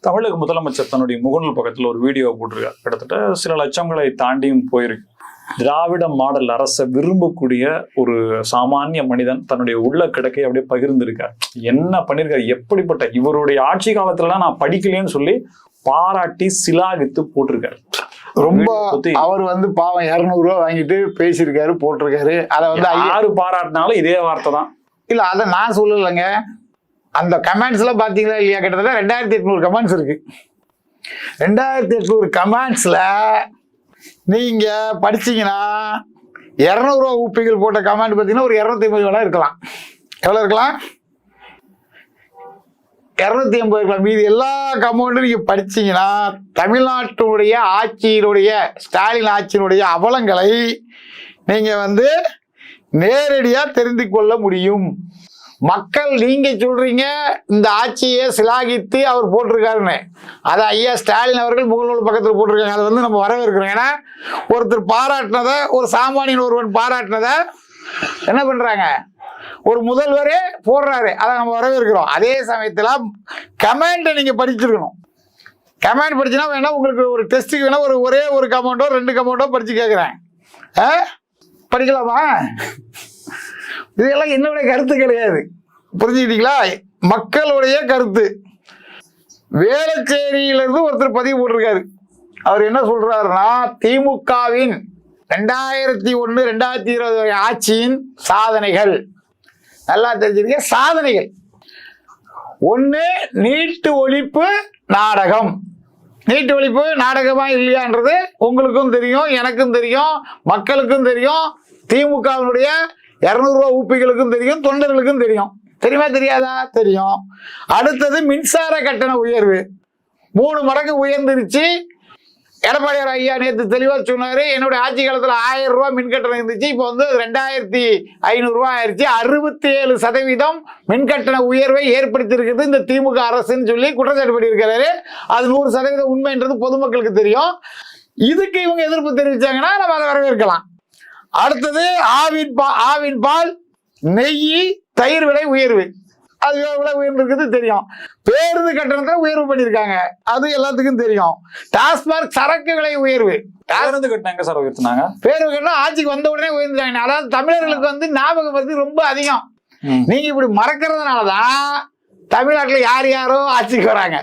தமிழக முதலமைச்சர் தன்னுடைய முகநூல் பக்கத்துல ஒரு வீடியோ போட்டிருக்காரு. கிட்டத்தட்ட சில லட்சங்களை தாண்டியும் போயிருக்கு. திராவிட மாடல் அரசை விரும்பக்கூடிய ஒரு சாமானிய மனிதன் தன்னுடைய உள்ள கிடக்கை அப்படியே பகிர்ந்திருக்கார். என்ன பண்ணிருக்காரு, எப்படிப்பட்ட இவருடைய ஆட்சி காலத்துலலாம் நான் படிக்கலன்னு சொல்லி பாராட்டி சிலாகித்து போட்டிருக்காரு. ரொம்ப அவர் பாவம் 200 ரூபா வாங்கிட்டு பேசியிருக்காரு, போட்டிருக்காரு. அதை யாரு பாராட்டினாலும் இதே வார்த்தை தான். இல்ல அதை நான் சொல்லலைங்க, அந்த கமெண்ட்ஸ்ல பாத்தீங்களா இல்லையா, கிட்டத்தட்ட 2800 கமெண்ட்ஸ் இருக்கு. 2800 கமெண்ட்ஸ்ல நீங்க படிச்சீங்கன்னா 200 ரூபா ஊப்பிகள் போட்ட கமெண்ட் பார்த்தீங்கன்னா ஒரு 250 வேணா இருக்கலாம். எவ்வளவு இருக்கலாம்? 250 இருக்கலாம். மீது எல்லா கமெண்ட்டும் நீங்க படிச்சீங்கன்னா தமிழ்நாட்டுடைய ஆட்சியினுடைய ஸ்டாலின் ஆட்சியினுடைய அவலங்களை நீங்க நேரடியா தெரிந்து கொள்ள முடியும். மக்கள் நீங்க சொல்றீங்க இந்த ஆட்சியை சிலாகித்து அவர் போட்டிருக்காருன்னு, அதை ஐயா ஸ்டாலின் அவர்கள் முகநூல் பக்கத்தில் போட்டிருக்காங்க. அதை நம்ம வரவேற்கிறோம். ஏன்னா ஒருத்தர் பாராட்டினதை, ஒரு சாமானியன் ஒருவன் பாராட்டினதை என்ன பண்றாங்க, ஒரு முதல்வரே போடுறாரு, அதை நம்ம வரவேற்கிறோம். அதே சமயத்தில் கமெண்ட்டை நீங்க படிச்சிருக்கணும். கமெண்ட் படிச்சுன்னா வேணா உங்களுக்கு ஒரு டெஸ்ட்டுக்கு வேணா ஒரே ஒரு கமெண்டோ 2 கமெண்டோ படிச்சு கேட்குறேன், படிக்கலாமா? இதெல்லாம் என்னுடைய கருத்து கிடையாது, புரிஞ்சுக்கிட்டீங்களா? மக்களுடைய கருத்து. வேளச்சேரியிலிருந்து ஒருத்தர் பதிவு போட்டிருக்காரு. அவர் என்ன சொல்றாருன்னா, திமுகவின் 2001 2020 ஆட்சியின் சாதனைகள் நல்லா தெரிஞ்சிருக்க. சாதனைகள் 1, நீட்டு ஒழிப்பு நாடகம். நீட்டு ஒழிப்பு நாடகமா இல்லையான்றது உங்களுக்கும் தெரியும், எனக்கும் தெரியும், மக்களுக்கும் தெரியும், திமுகவினுடைய 200 ரூபா ஊப்பிகளுக்கும் தெரியும், தொண்டர்களுக்கும் தெரியும். தெரியுமா தெரியாதா? தெரியும். அடுத்தது மின்சார கட்டண உயர்வு 3 மடங்கு உயர்ந்துருச்சு. எடப்பாடியார் ஐயா நேற்று தெளிவா சொன்னாரு, என்னுடைய ஆட்சி காலத்துல 1000 ரூபா மின் கட்டணம் இருந்துச்சு, இப்போ 2500 ரூபாய் ஆயிடுச்சு. 67% மின்கட்டண உயர்வை ஏற்படுத்தி இருக்குது இந்த திமுக அரசுன்னு சொல்லி குற்றச்சாட்டு பண்ணியிருக்கிறாரு. அது 100% உண்மைன்றது பொதுமக்களுக்கு தெரியும். இதுக்கு இவங்க எதிர்ப்பு தெரிவிச்சாங்கன்னா நம்ம அதை வரவேற்கலாம். அடுத்தது ஆவின் பால், நெய், தயிர் விலை உயர்வு. அது விலை உயர்ந்திருக்குது தெரியும். பேருந்து கட்டணத்தை உயர்வு பண்ணியிருக்காங்க, அது எல்லாத்துக்கும் தெரியும். டாஸ்மாக் சரக்கு விலை உயர்வு. பேருந்து கட்டணம் எங்க சார் உயர்த்தினாங்க? பேருந்து கட்டணம் ஆட்சிக்கு வந்த உடனே உயர்ந்துட்டாங்க. அதாவது தமிழர்களுக்கு ஞாபகம் வருது ரொம்ப அதிகம். நீங்க இப்படி மறக்கிறதுனாலதான் தமிழ்நாட்டில் யார் யாரோ ஆட்சிக்கு வராங்க.